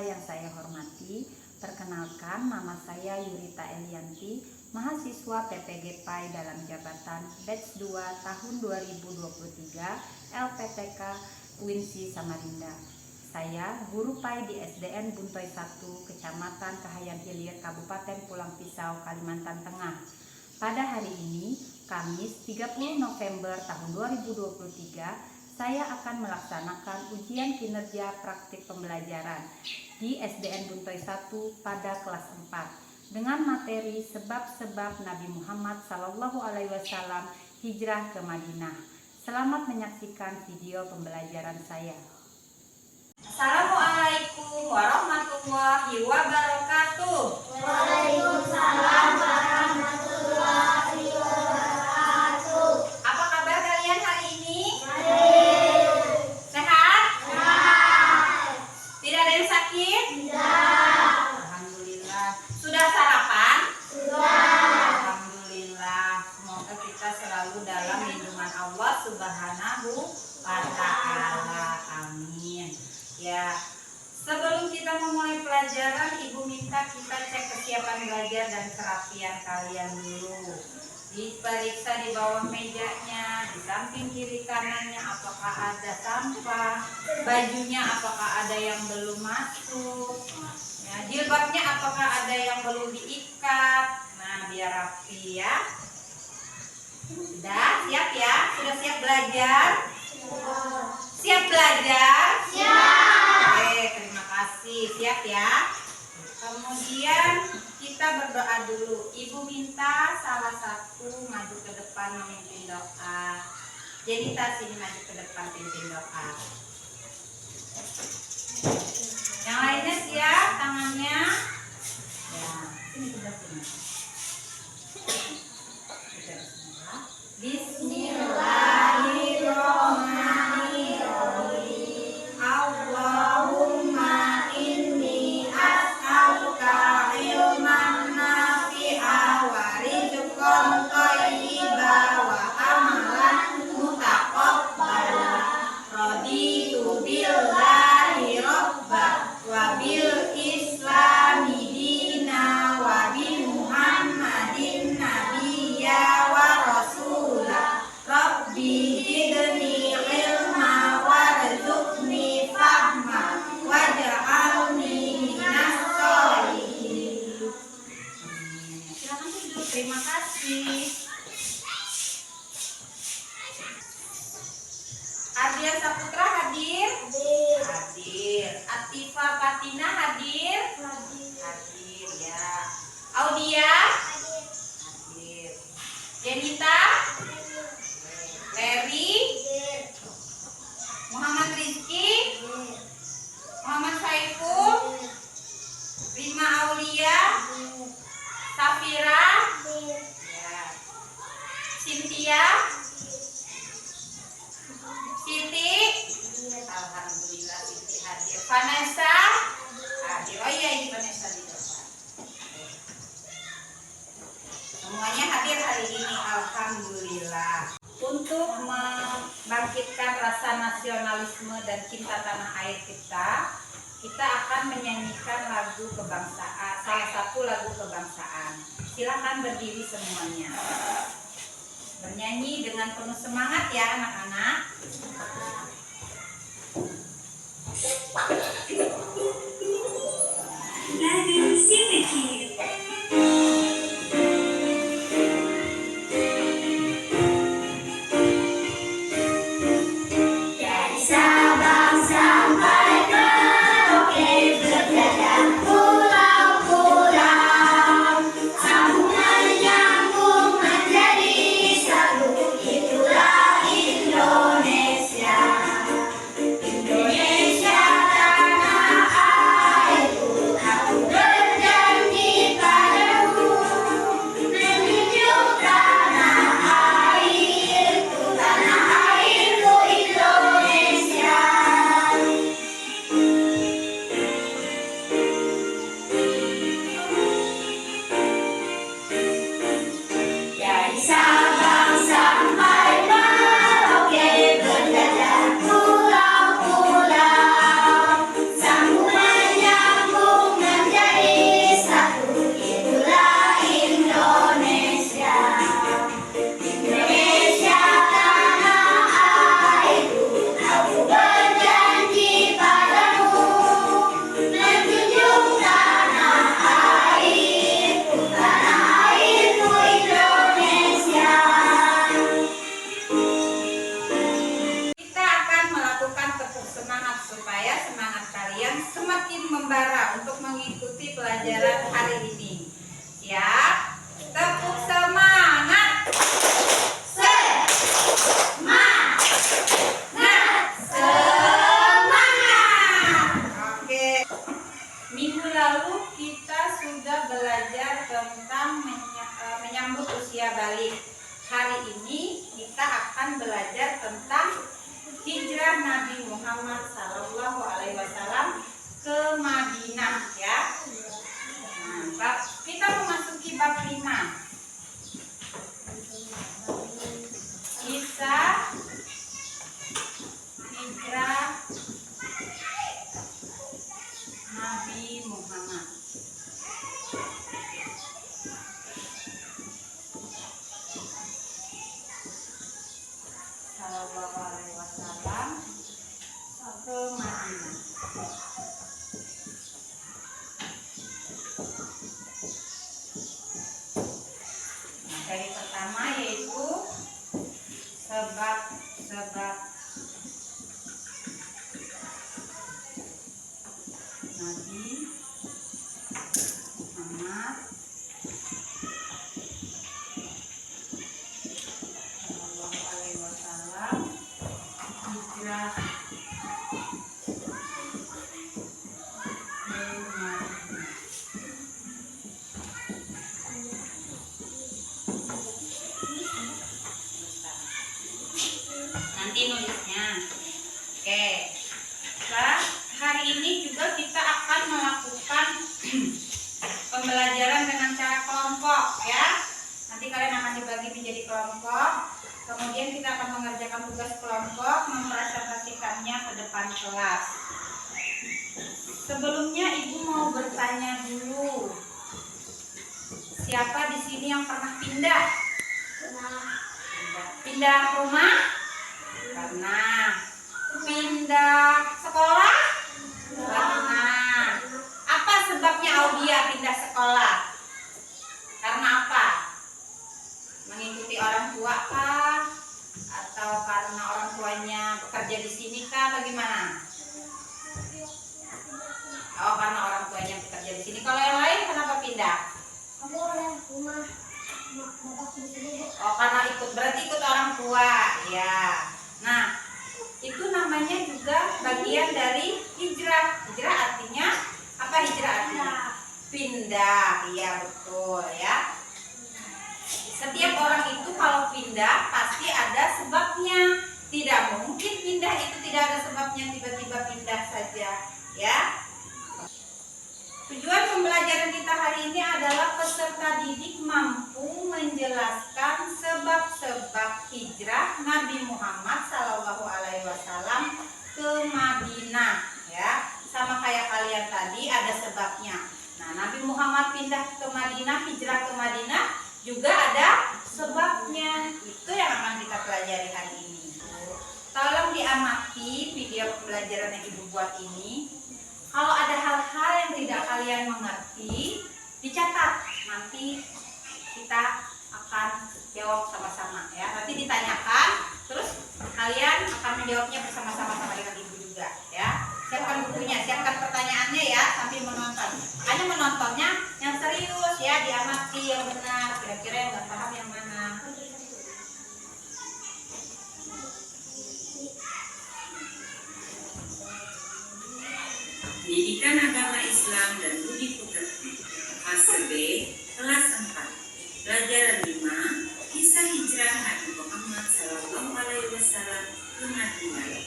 yang saya hormati, perkenalkan nama saya Yurita Elianti, mahasiswa PPG PAI dalam jabatan Batch 2 tahun 2023 LPTK UINSI Samarinda. Saya guru PAI di SDN Buntoy 1, Kecamatan Kahayan Hilir, Kabupaten Pulang Pisau, Kalimantan Tengah. Pada hari ini, Kamis 30 November tahun 2023, saya akan melaksanakan ujian kinerja praktik pembelajaran di SDN Buntoy 1 pada kelas 4 dengan materi sebab-sebab Nabi Muhammad SAW hijrah ke Madinah. Selamat menyaksikan video pembelajaran saya. Assalamualaikum warahmatullahi wabarakatuh. Waalaikumsalam warahmatullahi wabarakatuh. Apa kabar kalian hari ini? Baik. Sehat? Sehat. Tidak ada yang sakit? Tidak. Alhamdulillah. Sudah sarapan? Sudah. Alhamdulillah. Semoga kita selalu dalam lindungan Allah Subhanahu wa Ta'ala. Amin. Ya. Sebelum kita memulai pelajaran, Ibu minta kita cek kesiapan belajar dan kerapian kalian dulu. Diperiksa di bawah mejanya, di samping kiri kanannya apakah ada sampah, bajunya apakah ada yang belum masuk, ya, jilbabnya apakah ada yang belum diikat. Nah, biar rapi ya. Sudah siap ya? Sudah siap belajar? Siap belajar? Siap. Oke, terima kasih. Siap ya? Kemudian kita berdoa dulu. Ibu minta salah satu maju ke depan memimpin doa. Jadi sini maju ke depan pimpin doa. Yang lainnya siap tangannya? Ya, sini sebelah sini. Bismillahirrahmanirrahim. Allahumma inni as'aluka ilman nafi'a wa rizqan thayyiban wa amalan mutaqabbala. Raditu billahi rabba wa bil islami dina wa bi Muhammadin nabiyya wa rasula. Rabbi zidni ilma warzuqni fahma waj'alni minas sholihin. Silakan duduk. Terima kasih. Ardian Saputra hadir? Hadir. Atifa Fatina hadir? Hadir ya. Audia? Hadir. Jenita? Leri? Muhammad Rizki? Muhammad Saiful? Rima Aulia? Safira? Ya. Cynthia? Siti? Alhamdulillah Siti hadir. Vanessa? Hadir. Oh iya, ini Vanessa di depan. Semuanya hadir hari ini. Alhamdulillah. Untuk membangkitkan rasa nasionalisme dan cinta tanah air kita akan menyanyikan lagu kebangsaan, salah satu lagu kebangsaan. Silakan berdiri semuanya. Bernyanyi dengan penuh semangat ya anak-anak. Lagu si kecil. Dari Sabang sampai Merauke berjalan pulau-pulau, sambungan nyambung menjadi satu. Itulah Indonesia. Indonesia tanah airku, aku berjanji berbalik. Hari ini kita akan belajar tentang hijrah Nabi Muhammad SAW ke Madinah ya. Nah, kita memasuki bab 5. Kisah hijrah Nabi Muhammad. Sallallahu alaihi wasallam ke Madinah. Nah, dari pertama yaitu sebab-sebab Nabi Muhammad Sallallahu alaihi wasallam hijrah ke Madinah. Nanti nulisnya. Oke. Nah, hari ini juga kita akan melakukan pembelajaran dengan cara kelompok ya. Nanti kalian akan dibagi menjadi kelompok. Kemudian kita akan mengerjakan tugas kelompok, mempresentasikannya ke depan kelas. Sebelumnya Ibu mau bertanya dulu. Siapa di sini yang pernah pindah? Pindah rumah? Pernah. Pindah sekolah? Pernah. Apa sebabnya Audia pindah sekolah? Karena apa? Mengikuti orang tua kah? Atau karena orang tuanya bekerja di sini kah? Bagaimana? Oh, karena orang tuanya bekerja di sini. Kalau yang lain kenapa pindah? Oh, karena berarti ikut orang tua, ya. Nah, itu namanya juga bagian dari hijrah. Hijrah artinya apa? Hijrah artinya pindah, iya betul ya. Setiap orang itu kalau pindah pasti ada sebabnya. Tidak mungkin pindah itu tidak ada sebabnya, tiba-tiba pindah saja, ya. Tujuan pembelajaran kita hari ini adalah peserta didik mampu menjelaskan sebab-sebab hijrah Nabi Muhammad SAW ke Madinah ya. Sama kayak kalian tadi ada sebabnya. Nah, Nabi Muhammad pindah ke Madinah, hijrah ke Madinah juga ada sebabnya. Itu yang akan kita pelajari hari ini. Tolong diamati video pembelajaran yang Ibu buat ini. Kalau ada hal-hal yang tidak kalian mengerti, dicatat. Nanti kita akan jawab sama-sama ya. Nanti ditanyakan, terus kalian akan menjawabnya bersama-sama sama dengan Ibu juga ya. Siapkan bukunya, siapkan pertanyaannya ya sambil menonton. Hanya menontonnya yang serius ya, diamati yang benar. Kira-kira yang nggak paham yang mana? Pendidikan Agama Islam dan Budi Pekerti. Fase B, kelas 4. Pelajaran 5, kisah hijrah Nabi Muhammad SAW ke Madinah.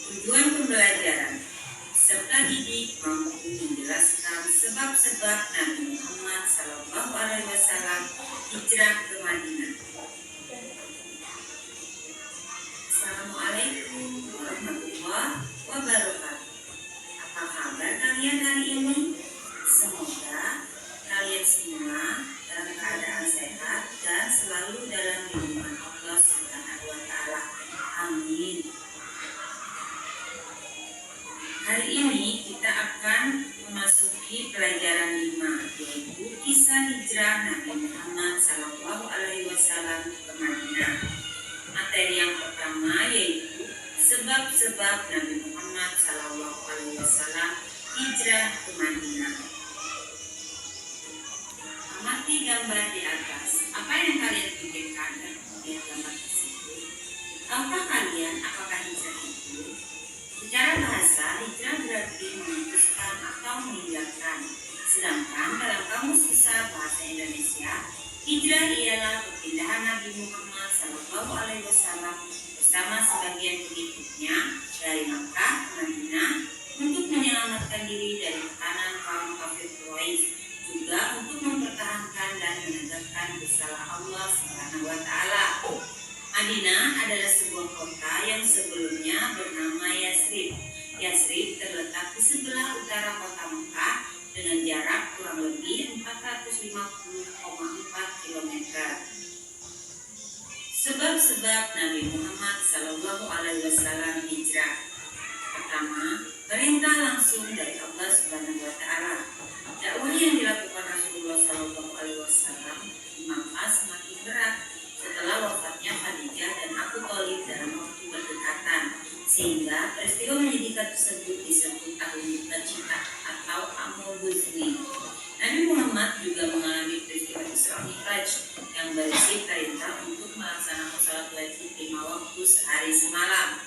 Tujuan pembelajaran: peserta didik mampu menjelaskan sebab-sebab Nabi Muhammad SAW hijrah ke Madinah. Assalamualaikum warahmatullahi wabarakatuh. Apa kabar kalian hari ini? Semoga kalian semua dalam keadaan sehat dan selalu dalam lindungan Allah Subhanahu wa Ta'ala. Amin. Hari ini kita akan memasuki pelajaran 5, yaitu kisah hijrah Nabi Muhammad SAW ke Madinah. Materi yang pertama yaitu sebab-sebab Nabi Muhammad SAW hijrah ke Madinah. Amati gambar di atas. Apa yang kalian pikirkan dari melihat gambar tersebut? Tahukah kalian apakah hijrah itu? Secara bahasa, hijrah berarti memutuskan atau meninggalkan. Sedangkan dalam Kamus Besar Bahasa Indonesia, hijrah ialah perpindahan Nabi Muhammad SAW bersama sebagian pengikutnya dari Makkah ke Madinah untuk menyelamatkan diri dari tekanan kaum kafir Quraisy, juga untuk mempertahankan dan menegakkan risalah Allah Subhanahu wa taala. Madinah adalah sebuah kota yang sebelumnya bernama Yasrib. Yasrib terletak di sebelah utara kota Mekah dengan jarak kurang lebih 450,4 km. Sebab-sebab Nabi Muhammad SAW hijrah. Pertama, perintah langsung dari Allah Subhanahu wa taala. Dakwah yang dilakukan Rasulullah SAW di Makkah semakin berat setelah wafatnya Khadijah dan Abu Thalib dalam waktu berdekatan, sehingga peristiwa menyedihkan tersebut disebut tahun duka cita atau Amul Huzni. Nabi Muhammad juga mengalami peristiwa Isra Mi'raj yang berisi perintah untuk melaksanakan salat wajib 5 waktu sehari semalam.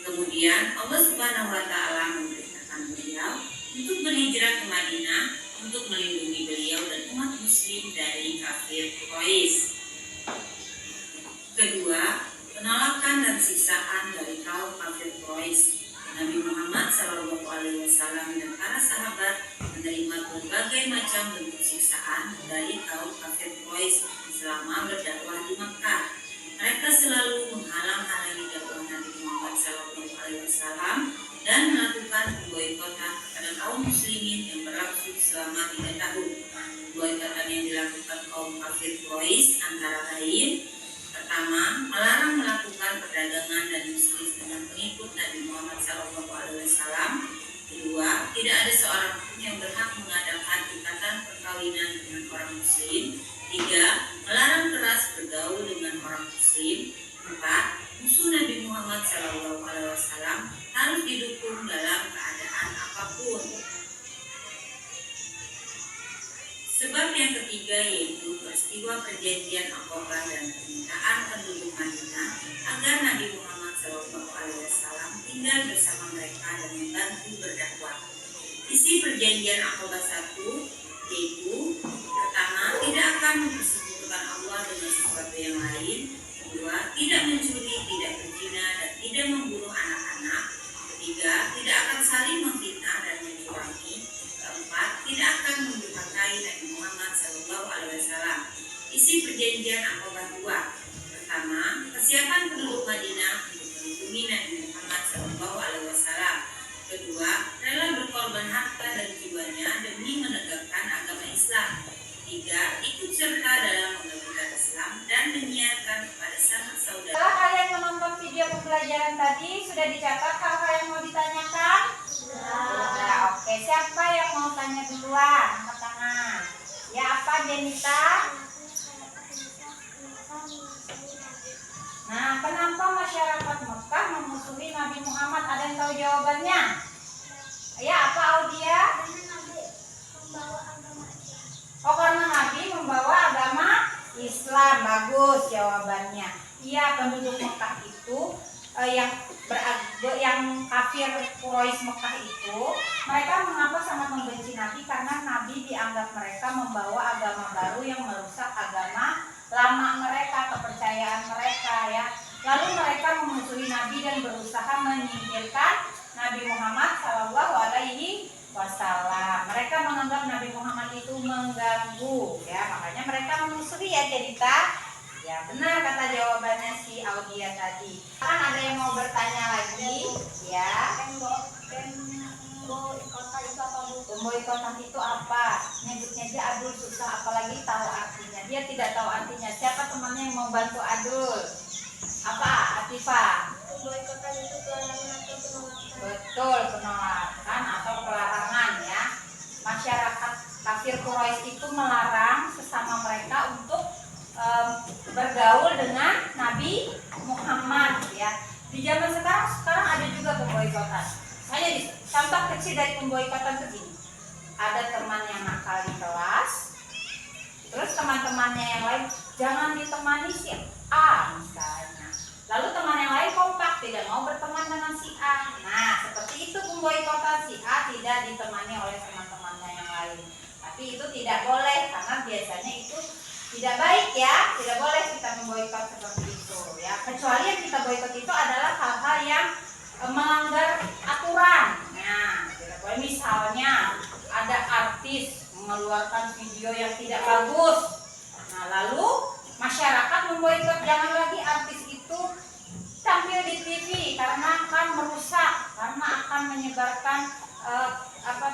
Kemudian Allah Subhanahu wa taala memerintahkan beliau untuk berhijrah ke Madinah untuk melindungi beliau dan umat muslim dari kafir Quraisy. Kedua, penolakan dan siksaan dari kaum kafir Quraisy. Nabi Muhammad SAW dan para sahabat menerima berbagai macam bentuk siksaan dari kaum kafir Quraisy selama berdakwah di Makkah. Mereka selalu menghalang-halangi dakwah Nabi Muhammad SAW dan melakukan pemboikotan kepada kaum muslimin yang berlangsung selama 3 tahun. Pemboikotan yang dilakukan kaum kafir Quraisy antara lain: pertama, melarang melakukan perdagangan dan bisnis dengan pengikut Nabi Muhammad SAW. Kedua, tidak ada seorang pun yang berhak mengadakan ikatan perkawinan dengan orang muslim. Tiga, melarang keras bergaul dengan orang muslim. Empat, musuh Nabi Muhammad SAW harus didukung dalam keadaan apapun. Sebab yang ketiga yaitu peristiwa perjanjian Aqabah dan permintaan penduduk Madinah agar Nabi Muhammad SAW tinggal bersama mereka dan membantu berdakwah. Isi perjanjian Aqabah 1 yaitu: pertama, tidak akan mempersekutukan Allah dengan sesuatu yang lain. Kedua, tidak mencuri, tidak berzina, dan tidak membunuh anak-anak. Ketiga, tidak akan saling memfitnah dan mencurangi. Keempat, tidak akan mendurhakai Nabi Muhammad SAW. Isi perjanjian Aqabah 2. Pertama, kesiapan penduduk Madinah untuk melindungi Nabi Muhammad SAW. Kedua, rela berkorban harta dan jiwanya demi menegakkan agama Islam. Tiga, ikut serta dalam menegakkan Islam dan menyiarkan kepada sanak saudara. Setelah kalian menonton video pembelajaran tadi, sudah dicatat hal-hal yang mau ditanyakan? Sudah. Oke, siapa yang mau tanya duluan? Angkat tangan. Ya, apa Jenita? Nah, kenapa masyarakat Mekah memusuhi Nabi Muhammad? Ada yang tahu jawabannya? Ya, apa Audia? Oh, karena Nabi membawa agama Islam. Bagus jawabannya. Iya, penduduk Mekah itu yang kafir Quraisy Mekah itu, mereka mengapa sangat membenci Nabi? Karena Nabi dianggap mereka membawa agama baru yang merusak agama lama mereka, kepercayaan mereka ya. Lalu mereka memusuhi Nabi dan berusaha menyingkirkan Nabi Muhammad SAW. Mereka menganggap Nabi Muhammad itu mengganggu ya, makanya mereka memusuhi ya Cerita. Ya benar kata jawabannya si Audia tadi. Kan ada yang mau bertanya lagi ya. Pemboikotan itu apa? Nyebutnya dia Adul susah, apalagi tahu artinya. Dia tidak tahu artinya. Siapa temannya yang mau bantu Adul? Apa? Atifah? Pemboikotan itu pelarangan atau penolakan. Betul, penolakan atau pelarangan ya. Masyarakat kafir Quraisy itu melarang sesama mereka untuk bergaul dengan Nabi Muhammad ya. Di zaman sekarang ada juga pemboikotan. Hanya contoh kecil dari pemboikotan begini. Ada teman yang nakal di kelas, terus teman-temannya yang lain jangan ditemani si A misalnya. Lalu teman yang lain kompak tidak mau berteman dengan si A. Nah, seperti itu pemboikotan, si A tidak ditemani oleh teman-temannya yang lain. Tapi tapi itu tidak boleh karena biasanya itu tidak baik ya, tidak boleh kita memboikot seperti itu ya. Kecuali yang kita boikot itu adalah hal-hal yang melanggar aturan. Nah, tidak boleh misalnya ada artis mengeluarkan video yang tidak bagus. Nah, lalu masyarakat memboikot, jangan lagi artis itu tampil di TV karena akan merusak, karena akan menyebarkan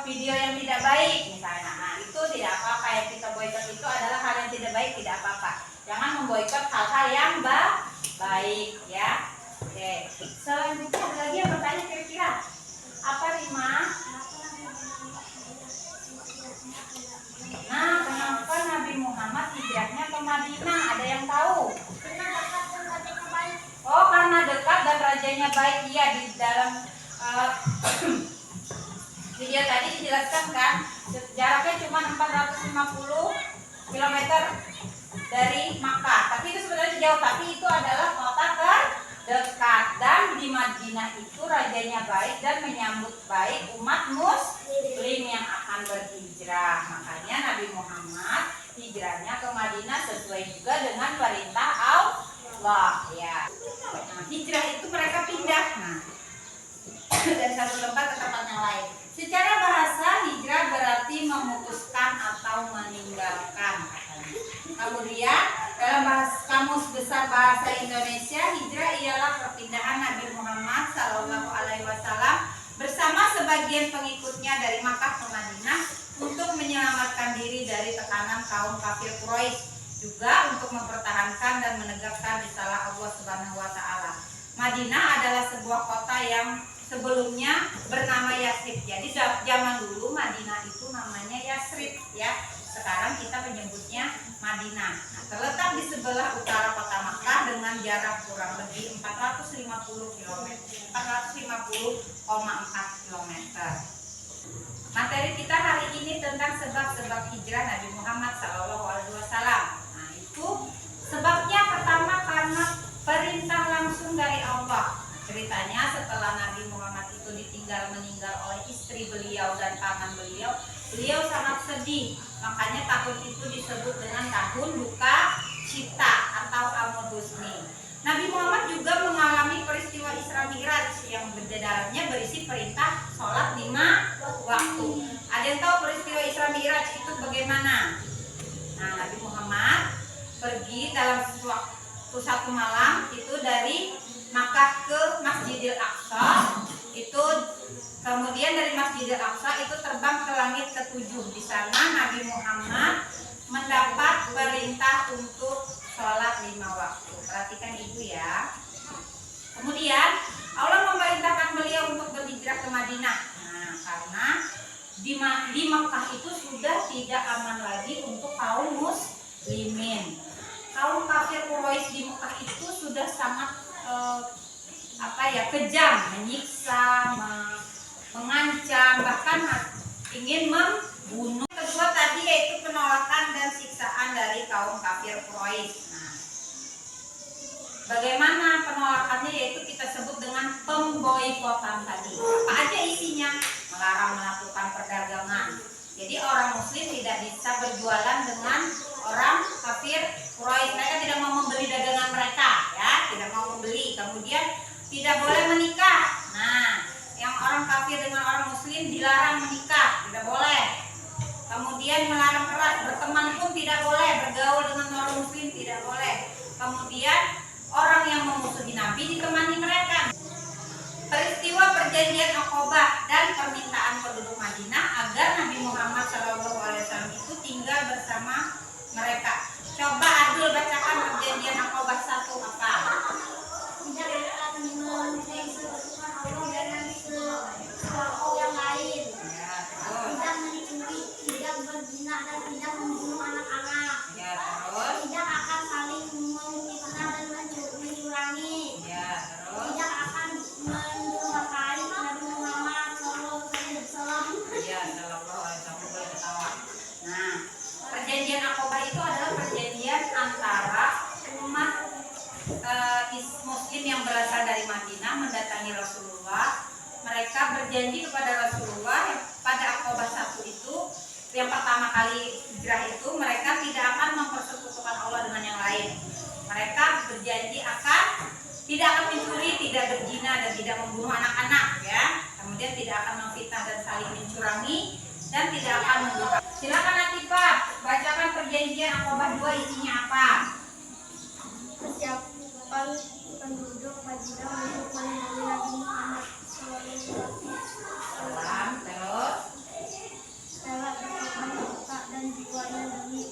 video yang tidak baik misalnya. Nah, itu tidak apa-apa, yang kita boikot itu adalah hal yang tidak baik, tidak apa-apa. Jangan memboikot hal-hal yang baik ya. Oke, selanjutnya ada lagi yang bertanya kira-kira apa, Rima? Nah, kenapa Nabi Muhammad hijrahnya ke Madinah? Ada yang tahu? Oh, karena dekat dan rajanya baik. Iya, di dalam video tadi dijelaskan kan, jaraknya cuma 450 km dari Makkah. Tapi itu sebenarnya jauh, tapi itu adalah kota terdekat. Dan di Madinah itu rajanya baik dan menyambut baik umat muslim yang akan berhijrah. Makanya Nabi Muhammad hijrahnya ke Madinah sesuai juga dengan perintah Allah ya. Nah, hijrah itu mereka pindah dari satu tempat ke tempat yang lain. Secara bahasa hijrah berarti memutuskan atau meninggalkan. Kemudian dalam kamus besar bahasa Indonesia, hijrah ialah perpindahan Nabi Muhammad SAW bersama sebagian pengikutnya dari Makkah ke Madinah untuk menyelamatkan diri dari tekanan kaum kafir Quraisy, juga untuk mempertahankan dan menegakkan risalah Allah Subhanahu wa taala. Madinah adalah sebuah kota yang sebelumnya bernama Yasrib. Jadi zaman dulu Madinah itu namanya Yasrib ya. Sekarang kita menyebutnya Madinah. Nah, terletak di sebelah utara kota Makkah dengan jarak kurang lebih 450 km. 450,4 km. Materi kita hari ini tentang sebab-sebab hijrah Nabi Muhammad SAW. Nah, itu sebabnya pertama karena perintah langsung dari Allah. Ceritanya setelah Nabi Muhammad itu meninggal oleh istri beliau dan paman beliau, beliau sangat sedih. Makanya tahun itu disebut dengan tahun duka cita atau Amul Husni. Nabi Muhammad juga mengalami peristiwa Isra Mi'raj yang di dalamnya berisi perintah sholat 5 waktu. Ada yang tahu peristiwa Isra Mi'raj itu bagaimana? Nah, Nabi Muhammad pergi dalam satu malam itu dari Makkah ke Masjidil Aqsa. Itu kemudian dari Masjidil Aqsa itu terbang ke langit ke-7. Di sana Nabi Muhammad mendapat perintah untuk sholat 5 waktu. Perhatikan ibu ya. Kemudian Allah memerintahkan beliau untuk berhijrah ke Madinah. Nah, karena di Makkah itu sudah tidak aman lagi untuk kaum muslimin. Kaum kafir Quraisy di Makkah itu sudah sangat kejam, menyiksa, mengancam, bahkan ingin membunuh. Kedua tadi yaitu penolakan dan siksaan dari kaum kafir Quraisy. Nah, bagaimana penolakannya? Yaitu kita sebut dengan pemboikotan tadi. Apa aja isinya? Melarang melakukan perdagangan. Jadi orang muslim tidak bisa berjualan dengan orang kafir Quraisy. Mereka tidak mau membeli dagangan mereka, ya, tidak mau membeli. Kemudian tidak boleh menikah. Nah, yang orang kafir dengan orang muslim dilarang menikah, tidak boleh. Kemudian melarang erat, berteman pun tidak boleh, bergaul dengan orang muslim tidak boleh. Kemudian orang yang memusuhi Nabi ditemani mereka. Peristiwa perjanjian Aqabah dan permintaan penduduk Madinah agar Nabi Muhammad SAW itu tinggal bersama mereka. Coba Adul bacakan perjanjian Aqabah 1 apa? Tidak akan menyembelih sesuatu Allah dengan sesuatu yang lain. Ya, terus. Tidak mencuri, tidak berzina dan tidak membunuh anak-anak. Ya, terus. Tidak akan saling memfitnah dan mencurangi. Ya, terus. Tidak akan mendurhakai Nabi Muhammad SAW. Ya, Sallallahu Alaihi Wasallam, boleh ketawa. Nah, perjanjian Aqabah itu adalah perjanjian antara umat muslim yang berasal dari Madinah mendatangi Rasulullah. Mereka berjanji kepada Rasulullah pada Aqabah 1 itu yang pertama kali hijrah itu mereka tidak akan mempersekutukan Allah dengan yang lain. Mereka berjanji akan tidak akan mencuri, tidak berzina, dan tidak membunuh anak-anak, ya. Kemudian tidak akan memfitnah dan saling mencurangi, dan tidak akan membunuh. Silakan Latifah, bacakan perjanjian Aqabah 2 isinya apa? Persiapan penduduk Madinah untuk menemui Nabi Muhammad Salam, terus rela berkorban otak dan jiwanya demi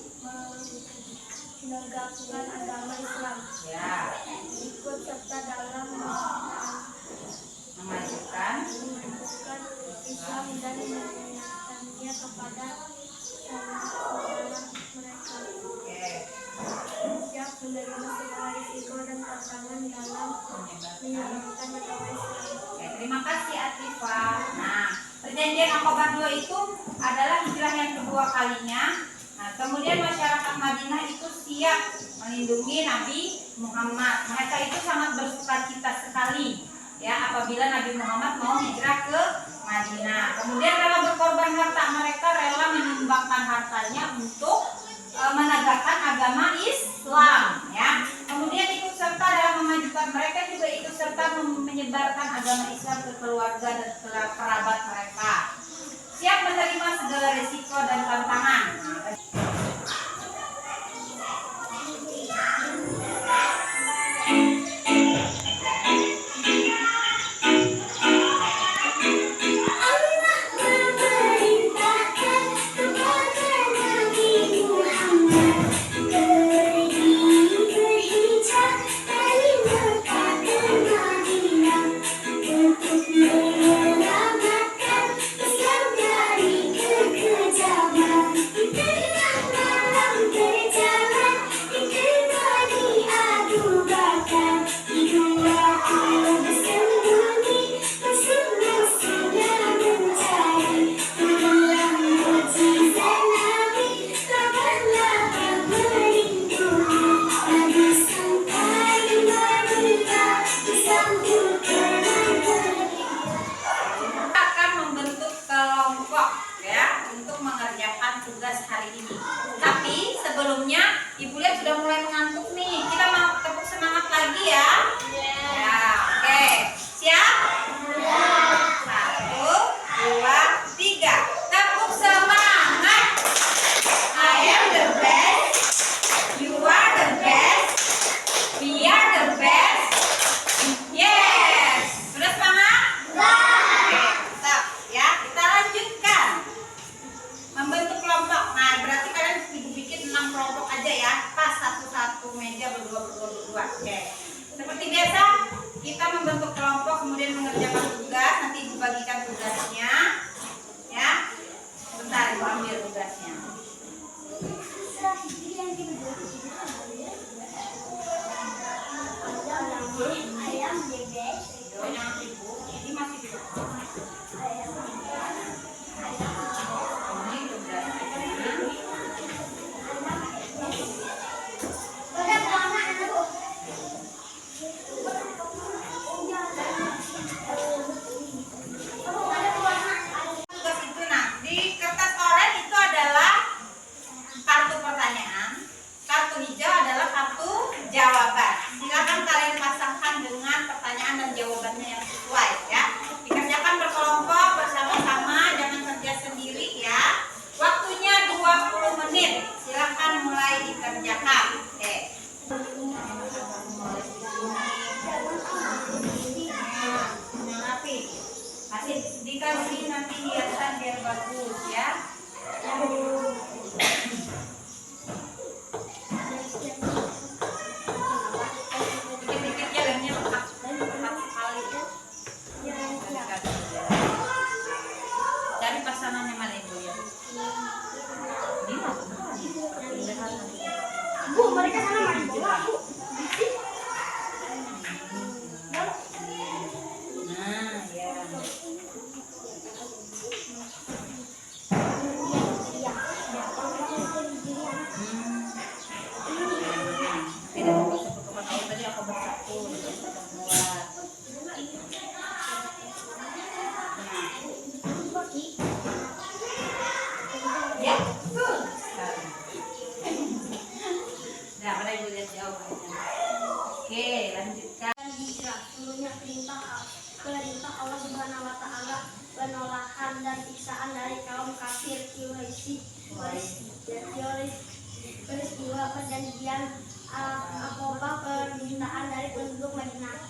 menegakkan agama Islam, ya, ikut serta dalam memajukan menunjukkan Islam dan mengingatkannya kepada saudara mereka. oke, Siap menerima segala risiko dan tantangan dalam menyebarkan agama Islam. oke, terima kasih Atifah. Nah, perjanjian Aqabah 2 itu adalah hijrah yang kedua kalinya. Nah, kemudian masyarakat Madinah itu siap melindungi Nabi Muhammad. Mereka itu sangat bersukacita sekali, ya, apabila Nabi Muhammad mau hijrah ke Madinah. Kemudian rela berkorban harta, mereka rela menyumbangkan hartanya untuk menegakkan agama Islam, ya. Kemudian ikut serta dalam memajukan, mereka juga ikut serta menyebarkan agama Islam ke keluarga dan ke kerabat mereka. Siap menerima segala risiko dan tantangan. Akan membentuk kelompok, ya, untuk mengerjakan tugas hari ini. Tapi sebelumnya Ibu lihat sudah mulai mengantuk nih. Kita mau tepuk semangat lagi ya. Ya, oke. Siap? 1, 2, 3. Tepuk semangat. I am the best. You are the best. We are the best. Yes. Sudah semangat? Mantap, ya. Kita lanjutkan membentuk kelompok. Nah, berarti kalian bikin 6 kelompok aja ya. Pas satu-satu meja berdua. Oke. Seperti biasa, kita membentuk kelompok kemudian mengerjakan tugas. Nanti dibagikan tugasnya, ya. Bentar, Ibu ambil tugasnya. Ayam bebek. Jangan sibuk. Ini masih di ini tugasnya. Tugas itu, nah, di kertas oranye itu adalah kartu pertanyaan, kartu hijau adalah kartu jawaban. Silakan kalian pasangkan dengan pertanyaan dan jawabannya yang sesuai, ya. Dikerjakan berkelompok bersama-sama, jangan kerja sendiri, ya. Waktunya 20 menit. Silakan mulai dikerjakan. Oke. Yang rapi. Dikasih nanti hiasan biar bagus, ya. Dikit-dikit ya, lemnya lekat sekali. Cari pasangannya mana Ibu ya? Ini Bu, mereka sana main bola, Bu. nah, ya. Tidak mau bersekutukan Allah tadi aku bersatu buat. Ya, tuh. Sungguhnya perintah Allah Subhanahu wa taala penolakan dan siksaan dari kaum kafir Quraisy. Peristiwa perjanjian Aqabah, permintaan dari penduduk Madinah.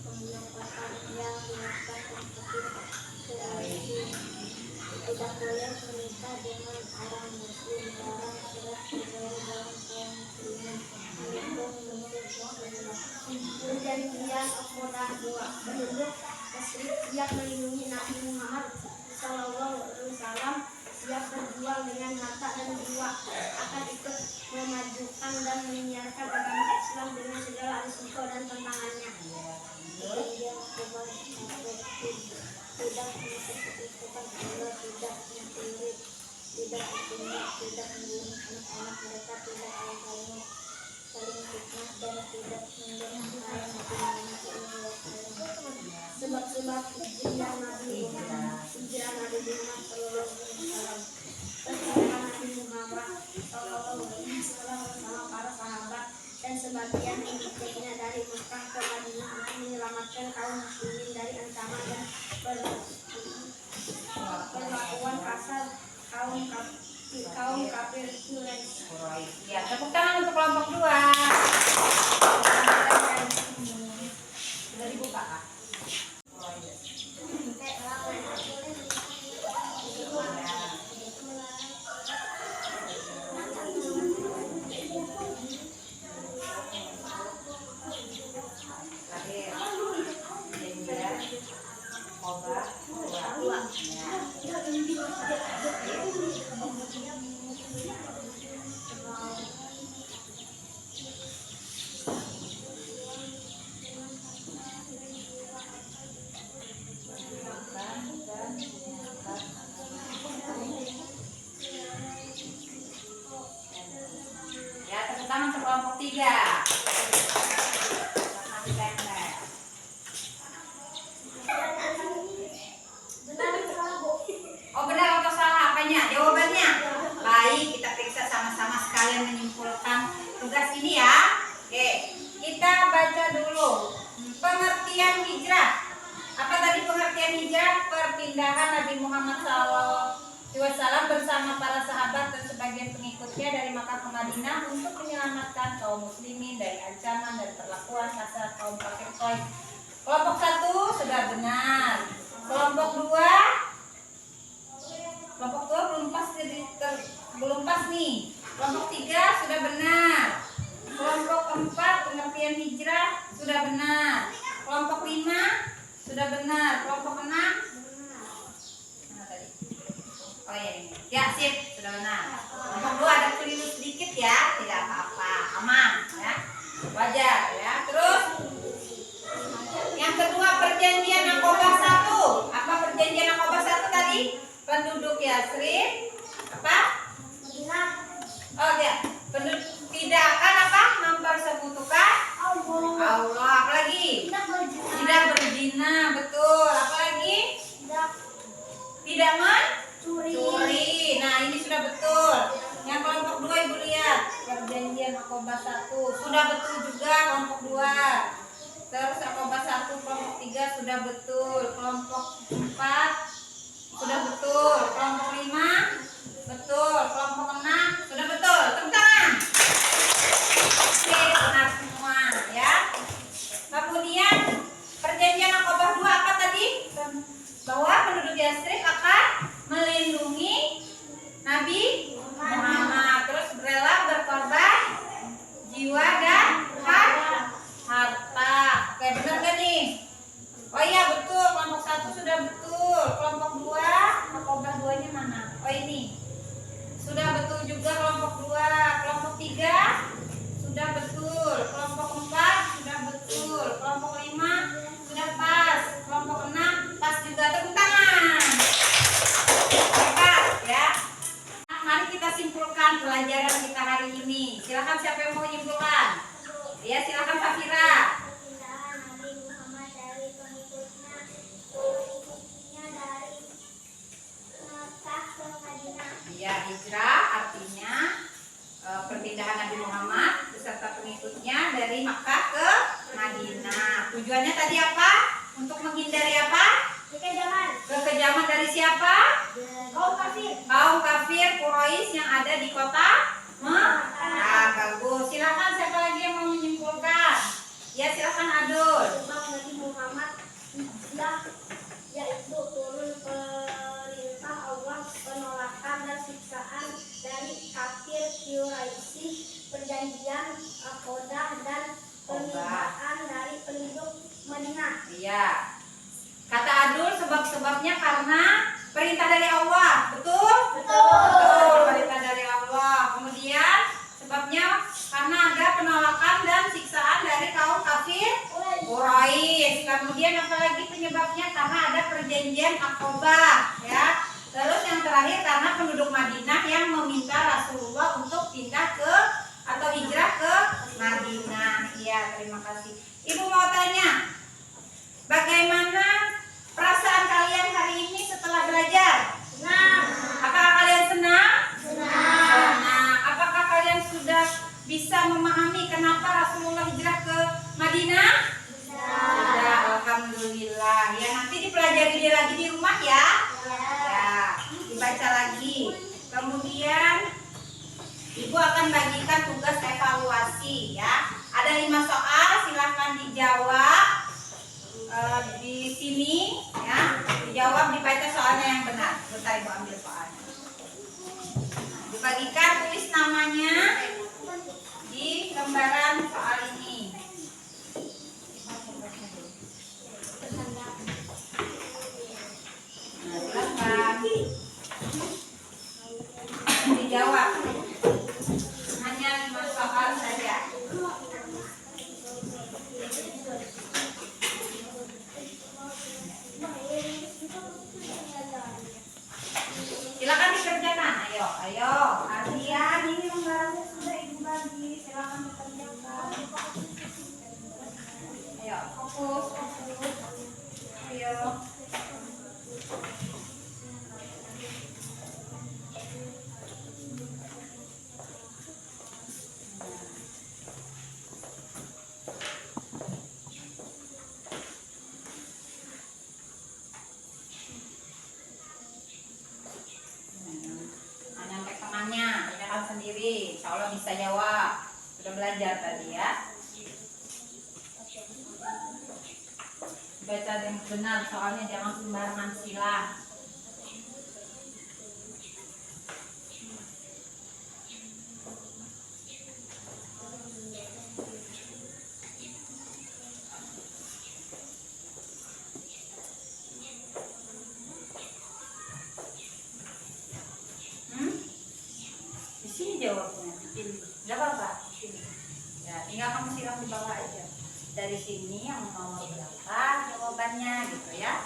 Penolakan yang menyebabkan tidak boleh menikah dengan orang muslim. Dalam surat dalam kaum muslimin perjanjian Aqabah 2, penduduk musyrik siap melindungi Nabi Muhammad SAW, siap berjuang dengan harta dan jiwa, akan ikut memajukan dan menyiarkan agama Islam dengan segala risiko dan tantangannya. Perjanjian Aqabah tidak menentukan Allah, tidak mencuri, tidak membunuh, tidak membunuh anak-anak mereka, tidak ayah-ayah saling fitnah, dan tidak mendengar Nabi Muhammad SAW. Sebab-sebab hijrah Nabi Muhammad SAW. Perjalanan Nabi Muhammad SAW bersama para sahabat dan sebagian pengikutnya dari Mekah ke Madinah untuk menyelamatkan kaum muslimin dari ancaman dan perlakuan kasar kaum kafir Quraisy. Ya, tepuk tangan untuk kelompok 2. Sudah dibuka Kak? Ya, tepuk tangan untuk kelompok 3. Oh, benar atau salah apanya? Jawabannya. Baik, kita periksa sama-sama sekalian menyimpulkan tugas ini ya. Oke, kita baca dulu pengertian hijrah. Apa tadi pengertian hijrah? Perpindahan Nabi Muhammad SAW bersama para sahabat dan sebagian pengikutnya dari Makkah ke Madinah untuk menyelamatkan kaum muslimin dari ancaman dan perlakuan kasar kaum kafir Quraisy. Kelompok 1 sudah benar. Kelompok 2 belum pas nih. Kelompok 3 sudah benar. Kelompok 4 pengertian hijrah sudah benar. Kelompok 5 sudah benar. Kelompok 6 mana tadi? Oh ya ini. Ya, sip, sudah benar. Kelompok 2 ada keliru sedikit ya, tidak apa-apa, aman ya. Wajar ya. Terus yang kedua perjanjian Aqabah 1. Apa perjanjian Aqabah 1 tadi? Penduduk Yathrib apa? Oh ya, penduduk tidak akan apa? Mempersekutukan Allah. Apalagi? Tidak berzina, betul. Apalagi? Tidak mencuri. Nah, ini sudah betul. Yang kelompok 2 Ibu lihat, perjanjian Aqabah 1 sudah betul juga kelompok 2. Terus Aqabah 1 kelompok 3 sudah betul. Kelompok 4 sudah betul. Kelompok 5 betul. Kelompok 6 sudah betul. Tepuk tangan. Oke, benar semua ya. Kemudian perjanjian Aqabah 2 apa tadi? Bahwa penduduk Yathrib akan melindungi Nabi Muhammad. Terus rela berkorban jiwa dan harta. Oke, benar gak nih? Oh iya betul, kelompok 1 sudah betul. Kelompok 2, Aqabah 2-nya mana? Oh ini. Sudah betul juga kelompok 2. Kelompok 3 sudah betul. Kelompok 4 sudah betul. Kelompok 5 sudah pas. Kelompok 6 pas juga. Tepuk tangan. Hebat ya. Nah, mari kita simpulkan pelajaran kita hari ini. Silakan siapa yang mau menyimpulkan? Ya, silakan Safira. Ya, hijrah artinya perpindahan Nabi Muhammad beserta pengikutnya dari dari Makkah ke Madinah. Tujuannya tadi apa? Untuk menghindari apa? Kekejaman dari siapa? Kaum kafir Quraisy yang ada di kota Mekah. Bagus. Silakan siapa lagi yang mau menyimpulkan? Ya silakan Adul. Sebab Nabi Muhammad hijrah, yaitu turun perintah Allah, penolakan dan siksaan dari kafir Quraisy, perjanjian Aqdah dan peniadaan dari penduduk Madinah. Iya. Kata Adul sebab-sebabnya karena perintah dari Allah. Betul? Betul, perintah dari Allah. Kemudian sebabnya karena ada penolakan dan siksaan dari kaum kafir Quraisy. Kemudian apalagi penyebabnya? Karena ada perjanjian Aqabah, ya. Terus yang terakhir karena penduduk Madinah yang meminta Rasulullah untuk pindah ke atau hijrah ke Madinah. Iya, terima kasih. Ibu mau tanya, bagaimana perasaan kalian hari ini setelah belajar? Senang. Apakah kalian senang? Senang. Nah, apakah kalian sudah bisa memahami kenapa Rasulullah hijrah ke Madinah? Sudah, alhamdulillah. Ya, nanti dipelajari lagi di rumah ya. Ya, dibaca lagi. Kemudian Ibu akan bagikan tugas evaluasi ya. Ada 5 soal, silahkan dijawab di sini ya. Dijawab, dibaca soalnya yang benar. Bentar Ibu ambil soalnya. Dibagikan, tulis namanya di lembaran soal ini. Nah, silakan dijawab. Hanya 5 soal saja. Silakan dikerjakan. Ayo. Ardian, ini lembarannya sudah Ibu bagi. Silakan dikerjakan. Ayo, fokus. Ayo. Nyampe temannya, kerjakan sendiri. Insya Allah bisa jawab. Sudah belajar tadi ya. Baca yang benar, soalnya jangan sembarangan silang. Di sini jawabnya. Enggak apa-apa. Di sini. Ya, tinggal kamu silang di bawah aja. Dari sini yang nomor berapa jawabannya gitu ya.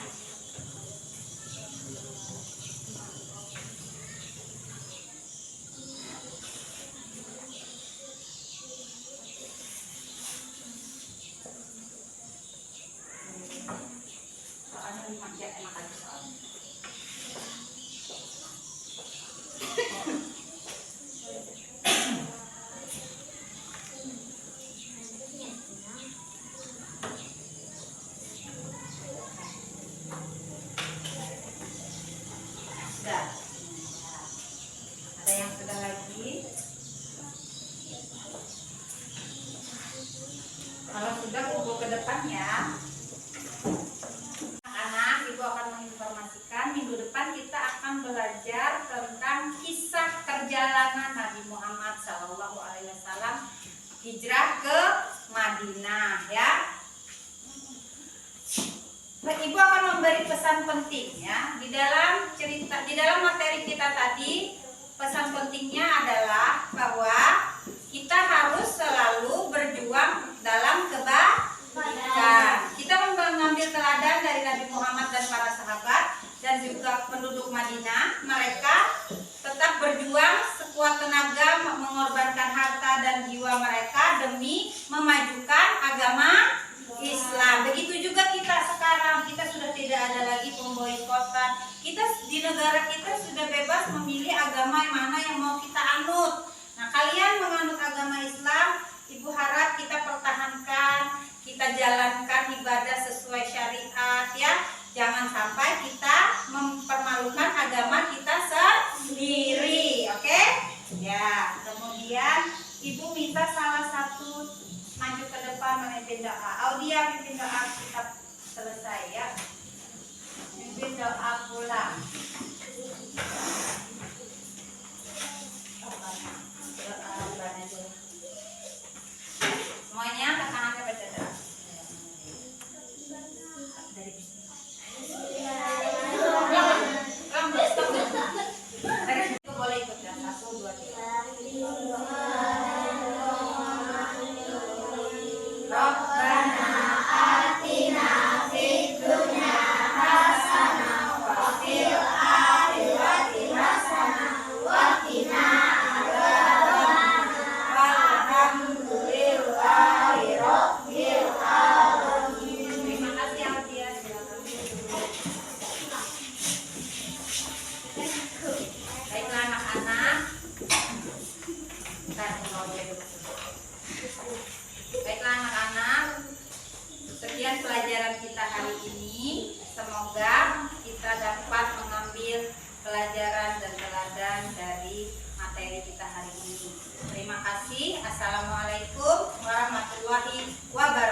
Soalnya 5 ya, enak aja soalnya. Sudah. Ada yang sudah lagi? Kalau sudah, kumpul ke depan ya. Anak-anak, Ibu akan menginformasikan minggu depan kita akan belajar tentang kisah perjalanan Nabi Muhammad SAW hijrah ke Madinah ya. Ibu akan memberi pesan penting ya di dalam cerita, di dalam materi kita tadi. Pesan pentingnya adalah bahwa kita harus selalu berjuang dalam kebaikan. Kita mengambil teladan dari Nabi Muhammad dan para sahabat dan juga penduduk Madinah. Mereka tetap berjuang sekuat tenaga, mengorbankan harta dan jiwa mereka demi memajukan agama Islam. Begitu juga kita sekarang, kita sudah tidak ada lagi pemboikotan. Kita di negara kita sudah bebas memilih agama yang mana yang mau kita anut. Nah, kalian menganut agama Islam, Ibu harap kita pertahankan Ya, kemudian Ibu minta salah satu maju ke depan memimpin doa. Audia pimpin doa kita selesai ya. Pimpin doa pulang. Doa pulang aja. Semuanya kakak-kakak baca doa. Dari boleh ikut ya. 1, 2, 3. Rabbana atina fid dunya hasanah wa fil akhirati hasanah wa qina adzabannar. Walhamdulillahi rabbil alamin. Terima kasih Audia, silakan. Baiklah anak-anak. Baiklah anak-anak, sekian pelajaran kita hari ini. Semoga kita dapat mengambil pelajaran dan teladan dari materi kita hari ini. Terima kasih. Assalamualaikum warahmatullahi wabarakatuh.